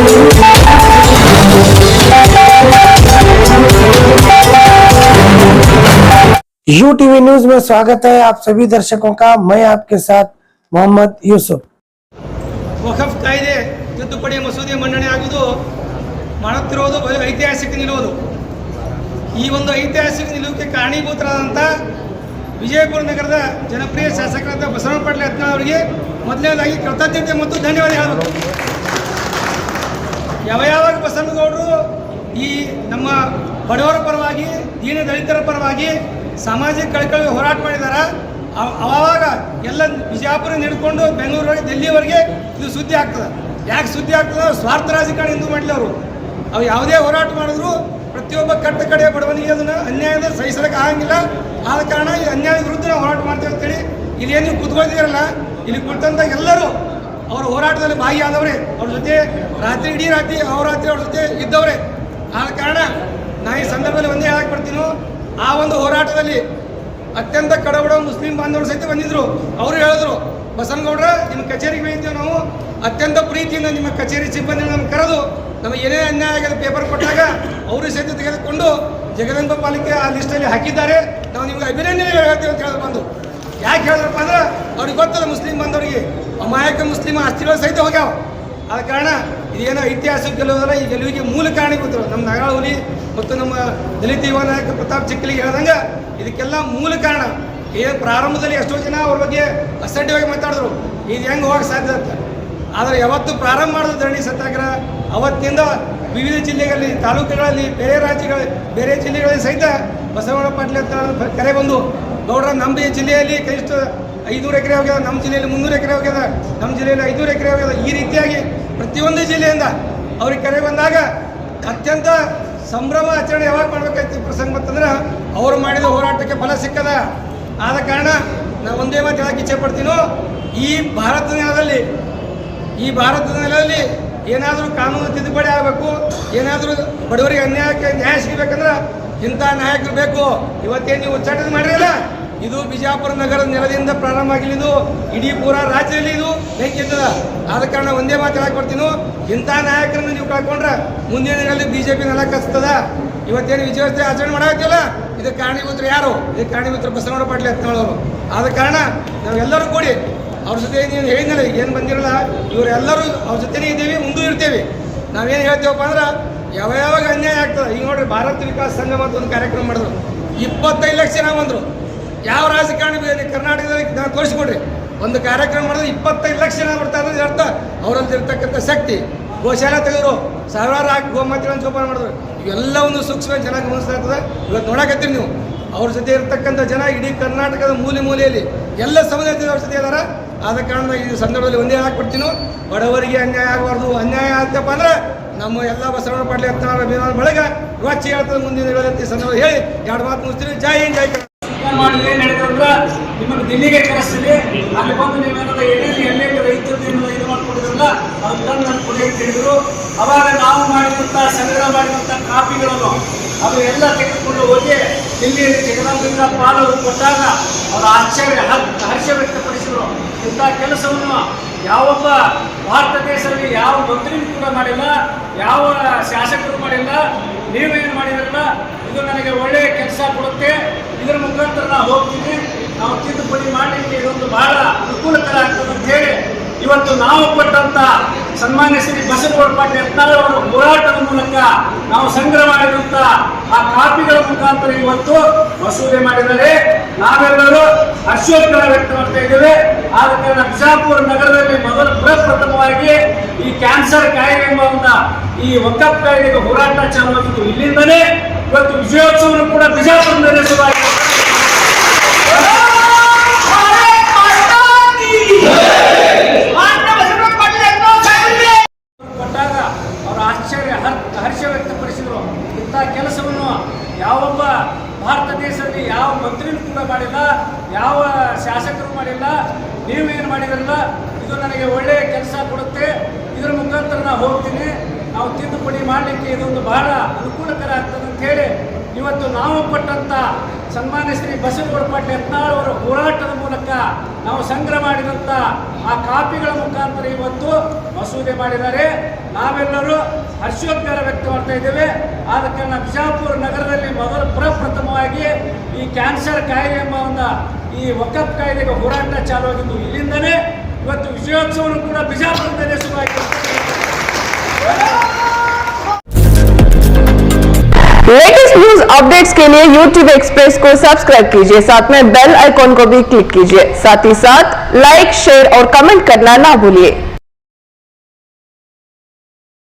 You TV news में स्वागत है आप सभी दर्शकों का। मैं आपके साथ मोहम्मद यूसुफ। ವಖಫ್ ಕಾಯ್ದೆ ತಿದ್ದುಪಡಿ ಮಸೂದೆ ಮಂಡನೆ ಆಗುವುದು ಮಾಡುತ್ತಿರುವುದು ಐತಿಹಾಸಿಕ ನಿಲುವುದು. ಈ ಒಂದು ಐತಿಹಾಸಿಕ ನಿಲುವಿಗೆ ಕಾರಣೀಭೂತರಾದಂಥ ವಿಜಯಪುರ ನಗರದ ಜನಪ್ರಿಯ ಶಾಸಕರಾದ ಬಸವಣ್ಣ ಪಾಟೀಲ್ ಯತ್ನಾಳ್ ಅವರಿಗೆ ಮೊದಲನೇದಾಗಿ ಕೃತಜ್ಞತೆ ಮತ್ತು ಧನ್ಯವಾದ ಹೇಳಬೇಕು. ಯಾವಾಗ ಬಸವನಗೌಡರು ಈ ನಮ್ಮ ಬಡವರ ಪರವಾಗಿ, ದೀನ ದಲಿತರ ಪರವಾಗಿ ಸಾಮಾಜಿಕ ಕಳಕಳಿ ಹೋರಾಟ ಮಾಡಿದ್ದಾರೆ, ಅವಾಗ ಎಲ್ಲ ಬಿಜಾಪುರ ಹಿಡ್ಕೊಂಡು ಬೆಂಗಳೂರಿಗೆ ದಿಲ್ಲಿವರೆಗೆ ಇದು ಸುದ್ದಿ ಆಗ್ತದೆ. ಯಾಕೆ ಸುದ್ದಿ ಆಗ್ತದೆ? ಸ್ವಾರ್ಥ ರಾಜಕಾರಣ ಎಂದು ಮಾಡಲಿ ಅವರು. ಅವು ಯಾವುದೇ ಹೋರಾಟ ಮಾಡಿದ್ರು ಪ್ರತಿಯೊಬ್ಬ ಕಟ್ಟ ಕಡೆಯ ಬಡವನಿಗೆ ಅದನ್ನು ಅನ್ಯಾಯದ ಸಹಿಸಲಿಕ್ಕೆ ಆಗಂಗಿಲ್ಲ. ಆದ ಕಾರಣ ಈ ಅನ್ಯಾಯದ ವಿರುದ್ಧ ನಾವು ಹೋರಾಟ ಮಾಡ್ತೇವೆ ಅಂತೇಳಿ ಇಲ್ಲಿ ಏನು ಕೂತ್ಕೊಳ್ತಿದಾರಲ್ಲ, ಇಲ್ಲಿ ಕುಳಿತಂಥ ಎಲ್ಲರೂ ಅವರ ಹೋರಾಟದಲ್ಲಿ ಭಾಗಿಯಾದವರೇ, ಅವ್ರ ಜೊತೆ ಇಡೀ ರಾತ್ರಿ ಅಹೋರಾತ್ರಿ ಅವ್ರ ಜೊತೆ ಇದ್ದವರೇ. ಆದ ಕಾರಣ ನಾ ಈ ಸಂದರ್ಭದಲ್ಲಿ ಒಂದೇ ಹೇಳಕ್ಕೆ ಬರ್ತೀನೋ, ಆ ಒಂದು ಹೋರಾಟದಲ್ಲಿ ಅತ್ಯಂತ ಕಡಬಡ ಮುಸ್ಲಿಂ ಬಾಂಧವರು ಸಹಿತ ಬಂದಿದ್ರು. ಅವರು ಹೇಳಿದ್ರು, ಬಸವನಗೌಡ್ರ ನಿಮ್ಮ ಕಚೇರಿಗೆ ಬಂದಿದ್ದೇವೆ ನಾವು, ಅತ್ಯಂತ ಪ್ರೀತಿಯಿಂದ ನಿಮ್ಮ ಕಚೇರಿ ಸಿಬ್ಬಂದಿ ನಮ್ಗೆ ಕರೆದು ನಮಗೆ ಏನೇ ಅನ್ಯಾಯ ಆಗೋದು ಪೇಪರ್ ಕೊಟ್ಟಾಗ ಅವರು ಸಹಿತ ತೆಗೆದುಕೊಂಡು ಜಗದಂಬ ಪಾಲಿಕೆ ಆ ಲಿಸ್ಟಲ್ಲಿ ಹಾಕಿದ್ದಾರೆ, ನಾವು ನಿಮ್ಗೆ ಅಭಿನಂದನೆ ಹೇಳ್ತೀವಿ ಅಂತ ಹೇಳಿದ್ರು. ಬಂದು ಯಾಕೆ ಹೇಳಿದ್ರಪ್ಪ ಅಂದ್ರೆ ಅವ್ರಿಗೆ ಗೊತ್ತದ ಮುಸ್ಲಿಂ ಬಾಂಧವರಿಗೆ ಅಮಾಯಕ ಮುಸ್ಲಿಂ ಆಸ್ತಿಗಳು ಸಹಿತ ಹೋಗ್ಯಾವ. ಆದ ಕಾರಣ ಇದೇನೋ ಐತಿಹಾಸಿಕ ಗೆಲುವುದಲ್ಲ, ಈ ಗೆಲುವಿಗೆ ಮೂಲ ಕಾರಣೀಭೂತರು ನಮ್ಮ ನಗರ ಹುಲಿ ಮತ್ತು ನಮ್ಮ ದಲಿತ ಯುವ ನಾಯಕ ಪ್ರತಾಪ್ ಚಿಕ್ಕಲಿಗೆ ಹೇಳ್ದಂಗೆ ಇದಕ್ಕೆಲ್ಲ ಮೂಲ ಕಾರಣ ಏನು ಪ್ರಾರಂಭದಲ್ಲಿ ಎಷ್ಟೋ ಜನ ಅವ್ರ ಬಗ್ಗೆ ಅಸಡ್ಯವಾಗಿ ಮಾತಾಡಿದ್ರು, ಇದು ಹೆಂಗೆ ಹೋಗಕ್ಕೆ ಸಾಧ್ಯ ಅಂತ. ಆದರೆ ಯಾವತ್ತು ಪ್ರಾರಂಭ ಮಾಡಿದ ಧರಣಿ ಸತ್ಯಾಗ್ರಹ ಅವತ್ತಿನಿಂದ ವಿವಿಧ ಜಿಲ್ಲೆಗಳಲ್ಲಿ, ತಾಲೂಕುಗಳಲ್ಲಿ, ಬೇರೆ ಜಿಲ್ಲೆಗಳಲ್ಲಿ ಸಹಿತ ಬಸವಣ್ಣ ಪಾಟೀಲ್ ಅಂತ ಕರೆ ಬಂದು, ಗೌಡ್ರ ನಮ್ಮ ಜಿಲ್ಲೆಯಲ್ಲಿ ಕನಿಷ್ಠ 500 ಎಕರೆ ಹೋಗ್ಯದ, ನಮ್ಮ ಜಿಲ್ಲೆಯಲ್ಲಿ 300 ಎಕರೆ ಹೋಗ್ಯದ, ನಮ್ಮ ಜಿಲ್ಲೆಯಲ್ಲಿ 500 ಎಕರೆ ಹೋಗ್ಯದ, ಈ ರೀತಿಯಾಗಿ ಪ್ರತಿಯೊಂದು ಜಿಲ್ಲೆಯಿಂದ ಅವ್ರಿಗೆ ಕರೆ ಬಂದಾಗ ಅತ್ಯಂತ ಸಂಭ್ರಮ ಆಚರಣೆ ಯಾವಾಗ ಮಾಡ್ಬೇಕಾಯ್ತು ಪ್ರಸಂಗ ಅಂತಂದ್ರೆ ಅವರು ಮಾಡಿದ ಹೋರಾಟಕ್ಕೆ ಫಲ ಸಿಕ್ಕದ. ಆದ ಕಾರಣ ನಾವು ಒಂದೇ ಮಾತು ಹೇಳಕ್ಕೆ ಇಚ್ಛೆ ಪಡ್ತೀನೋ, ಈ ಭಾರತದ ನೆಲದಲ್ಲಿ ಏನಾದರೂ ಕಾನೂನು ತಿದ್ದುಪಡಿ ಆಗಬೇಕು, ಏನಾದರೂ ಬಡವರಿಗೆ ನ್ಯಾಯ ಸಿಗಬೇಕಂದ್ರೆ ಇಂಥ ನಾಯಕರು ಬೇಕು. ಇವತ್ತೇನು ನೀವು ಉಚ್ಚಾಟನೆ ಮಾಡಿರಲ್ಲ, ಇದು ಬಿಜಾಪುರ ನಗರದ ನೆಲದಿಂದ ಪ್ರಾರಂಭ ಆಗಿಲ್ಲ, ಇದು ಇಡೀ ಪೂರ ರಾಜ್ಯದಲ್ಲಿ ಇದು ಬೆಂಕಿ ಇರ್ತದ. ಆದ ಕಾರಣ ಒಂದೇ ಮಾತು ಹೇಳಕ್ಕೆ ಬರ್ತೀನೋ, ಇಂಥ ನಾಯಕರನ್ನು ನೀವು ಕಳ್ಕೊಂಡ್ರೆ ಮುಂದಿನ ದಿನಗಳಲ್ಲಿ BJP ನೆಲ ಕಸ್ತದ. ಇವತ್ತೇನು ವಿಜಯೋತ್ಸವ ಆಚರಣೆ ಮಾಡಾಕತ್ತಿಲ್ಲ, ಇದಕ್ಕೆ ಕಾರಣೀಭೂತರು ಯಾರು? ಇದಕ್ಕೆ ಕಾರಣೀಭೂತರು ಬಸವಣ್ಣ ಪಾಟೀಲ್ ಯತ್ನಾಳ್ ಅವರು. ಆದ ಕಾರಣ ನಾವೆಲ್ಲರೂ ಕೂಡಿ ಅವ್ರ ಜೊತೆ ನೀನು ಹೇಳಿದ್ನಲ್ಲ, ಏನು ಬಂದಿರಲ್ಲ, ಇವರೆಲ್ಲರೂ ಅವ್ರ ಜೊತೆನೇ ಇದ್ದೀವಿ, ಮುಂದೂ ಇರ್ತೀವಿ. ನಾವೇನು ಹೇಳ್ತೇವಪ್ಪ ಅಂದ್ರೆ ಯಾವಾಗ ಅನ್ಯಾಯ ಆಗ್ತದೆ. ಈಗ ನೋಡ್ರಿ, ಭಾರತ ವಿಕಾಸ ಸಂಘ ಅಂತ ಒಂದು ಕಾರ್ಯಕ್ರಮ ಮಾಡಿದ್ರು, 25 ಲಕ್ಷ ಜನ ಬಂದರು. ಯಾವ ರಾಜಕಾರಣಿ ಕರ್ನಾಟಕದಲ್ಲಿ ನಾವು ತೋರಿಸ್ಕೊಡ್ರಿ, ಒಂದು ಕಾರ್ಯಕ್ರಮ ಮಾಡಿದ್ರೆ 25 ಲಕ್ಷ ಜನ ಬರ್ತಾ ಇರೋದು ಅರ್ಥ ಅವರಲ್ಲಿ ಇರ್ತಕ್ಕಂಥ ಶಕ್ತಿ. ಗೋಶಾಲೆ ತೆಗೆದ್ರು, ಸಾವಿರಾರು ಗೋಮಾತೆಗಳನ್ನು ಜೋಪಾನ ಮಾಡಿದ್ರು. ಇವೆಲ್ಲ ಒಂದು ಸೂಕ್ಷ್ಮ ಚೆನ್ನಾಗಿ ಗಮನಿಸ್ತಾ ಇರ್ತದೆ. ಇವತ್ತು ನೋಡಕತ್ತೀರಿ ನೀವು, ಅವ್ರ ಜೊತೆ ಇರ್ತಕ್ಕಂಥ ಜನ ಇಡೀ ಕರ್ನಾಟಕದ ಮೂಲೆಯಲ್ಲಿ ಎಲ್ಲ ಸಮುದಾಯದ ಅವ್ರ ಜೊತೆ ಇದ್ದಾರೆ. ಆದ ಕಾರಣ ಈ ಸಂದರ್ಭದಲ್ಲಿ ಒಂದೇ ಹಾಕ್ಬಿಡ್ತೀನೋ, ಬಡವರಿಗೆ ಅನ್ಯಾಯ ಆಗಬಾರ್ದು. ಅನ್ಯಾಯ ಆಗ್ತಪ್ಪ ಅಂದ್ರೆ ನಮ್ಮ ಎಲ್ಲ ಬಸವಣ್ಣ ಪಾಟೀಲ್ ಯತ್ನಾಳ್ ಅಭಿಮಾನ ಬಳಗ ವಾಚಿ ಹೇಳ್ತದೆ ಮುಂದಿನ ದಿನಗಳಲ್ಲಿ ಸಂದರ್ಭ ಹೇಳಿ 2 ಮಾತು ಮುಗಿಸ್ತೀನಿ. ಜೈ ಹಿಂದ್, ಜೈ ಕರ್ನಾಟಕ. ಮಾಡಿದ್ರೆ ನಡೆದ್ರ ನಿಮಗೆ ದಿಲ್ಲಿಗೆ ಕಳಿಸ್ತೀವಿ, ಅಲ್ಲಿ ಬಂದು ನೀವೇನಾದ್ರು ಎಲ್ಲೆಲ್ಲಿ ರೈತರನ್ನ ಇದು ಮಾಡ್ಕೊಂಡಿದ್ರಲ್ಲ ಅದನ್ನ ತಂದು ಕೊಡಿ ಅಂತ ಹೇಳಿದ್ರು. ಅವಾಗ ನಾವು ಮಾಡಿದಂಥ ಸಂಗ್ರಹ ಮಾಡಿದಂಥ ಕಾಪಿಗಳನ್ನು ಅದು ಎಲ್ಲ ತೆಗೆದುಕೊಂಡು ಹೋಗಿ ದಿಲ್ಲಿಯಲ್ಲಿ ಜಗದಾಂಬಿಕಾ ಪಾಲ್ ಅವರು ಕೊಟ್ಟಾಗ ಅವರು ಹರ್ಷ ವ್ಯಕ್ತಪಡಿಸಿದರು. ಇಂಥ ಕೆಲಸವನ್ನು ಯಾವೊಬ್ಬ ಭಾರತ ದೇಶದಲ್ಲಿ ಯಾವ ಮಂತ್ರಿನೂ ಕೂಡ ಮಾಡಿಲ್ಲ, ಯಾವ ಶಾಸಕರು ಮಾಡಿಲ್ಲ. ನೀವೇನು ಮಾಡಿದ್ರಲ್ಲ, ಇದು ನನಗೆ ಒಳ್ಳೆಯ ಕೆಲಸ ಕೊಡುತ್ತೆ, ಇದರ ಮುಖಾಂತರ ನಾವು ಹೋಗ್ತೀವಿ, ನಾವು ತಿದ್ದುಪಡಿ ಮಾಡಲಿಕ್ಕೆ ಇದೊಂದು ಬಹಳ ಅನುಕೂಲಕರ ಆಗ್ತದೆ ಅಂತ ಹೇಳಿ ಇವತ್ತು ನಾವು ಕೊಟ್ಟಂತ ಸನ್ಮಾನ್ಯ ಶ್ರೀ ಬಸವಣ್ಣ ಪಾಟೀಲ್ ಯತ್ನಾಳ್ ಅವರ ಹೋರಾಟದ ಮೂಲಕ ನಾವು ಸಂಗ್ರಹ ಮಾಡಿದಂಥ ಆ ಕಾಪಿಗಳ ಮುಖಾಂತರ ಇವತ್ತು ಮಸೂದೆ ಮಾಡಿದರೆ ನಾವೆಲ್ಲರೂ ಹರ್ಷೋತ್ತರ ವ್ಯಕ್ತ ಮಾಡ್ತಾ ಇದ್ದೇವೆ. ಆದ ಕಾರಣ ಬಿಜಾಪುರ ನಗರದಲ್ಲಿ ಪ್ರಪ್ರಥಮವಾಗಿ ಈ ಕ್ಯಾನ್ಸರ್ ಕಾಯಿಲೆ ಎಂಬ ಈ ವಕಫ್ ಕಾಯ್ದೆಗೆ ಹೋರಾಟ ಚಾಲುವಾಗಿತ್ತು. ಇಲ್ಲಿಂದಲೇ ಇವತ್ತು ವಿಜಯೋತ್ಸವವನ್ನು ಕೂಡ ಬಿಜಾಪುರದಲ್ಲಿ ಶುರುವಾಗಿದೆ. ಕೊಟ್ಟಾಗ ಅವರು ಹರ್ಷ ವ್ಯಕ್ತಪಡಿಸಿದರು. ಇಂಥ ಕೆಲಸವನ್ನು ಯಾವೊಬ್ಬ ಭಾರತ ದೇಶದಲ್ಲಿ ಯಾವ ಮಂತ್ರಿನೂ ಕೂಡ ಮಾಡಿಲ್ಲ, ಯಾವ ಶಾಸಕರು ಮಾಡಿಲ್ಲ. ನೀವೇನು ಮಾಡಿದ್ರಲ್ಲ, ಇದು ನನಗೆ ಒಳ್ಳೆಯ ಕೆಲಸ ಕೊಡುತ್ತೆ, ಇದರ ಮುಖಾಂತರ ನಾವು ಹೋಗ್ತೀನಿ, ನಾವು ತಿದ್ದುಪಡಿ ಮಾಡಲಿಕ್ಕೆ ಇದೊಂದು ಬಹಳ ಅನುಕೂಲಕರ ಆಗ್ತದೆ ಅಂತ ಹೇಳಿ ಇವತ್ತು ನಾವು ಕೊಟ್ಟಂತ ಸನ್ಮಾನ್ಯ ಶ್ರೀ ಬಸವಗೌಡ ಪಾಟೀಲ್ ಯತ್ನಾಳ್ ಅವರ ಹೋರಾಟದ ಮೂಲಕ ನಾವು ಸಂಗ್ರಹ ಮಾಡಿದಂಥ ಆ ಕಾಪಿಗಳ ಮುಖಾಂತರ ಇವತ್ತು ಮಸೂದೆ ಮಾಡಿದ್ದಾರೆ. ನಾವೆಲ್ಲರೂ ಹರ್ಷೋದ್ಗಾರ ವ್ಯಕ್ತ ಮಾಡ್ತಾ ಇದ್ದೇವೆ. ಆದ ಕಾರಣ ಬಿಜಾಪುರ ನಗರದಲ್ಲಿ ಪ್ರಪ್ರಥಮವಾಗಿ ಈ ಕ್ಯಾನ್ಸರ್ ಕಾಯಿಲೆ ಎಂಬ ಒಂದು ಈ ವಕಫ್ ಕಾಯ್ದೆಗೆ ಹೋರಾಟ ಚಾಲುವಾಗಿದ್ದು ಇಲ್ಲಿಂದಲೇ ಇವತ್ತು ವಿಜಯೋತ್ಸವವನ್ನು ಕೂಡ ಬಿಜಾಪುರದಲ್ಲೇ ಶುರುವಾಗಿದೆ. लेटेस्ट न्यूज अपडेट्स के लिए YouTube एक्सप्रेस को सब्सक्राइब कीजिए, साथ में बेल आइकॉन को भी क्लिक कीजिए, साथ ही साथ लाइक, शेयर और कमेंट करना ना भूलिए।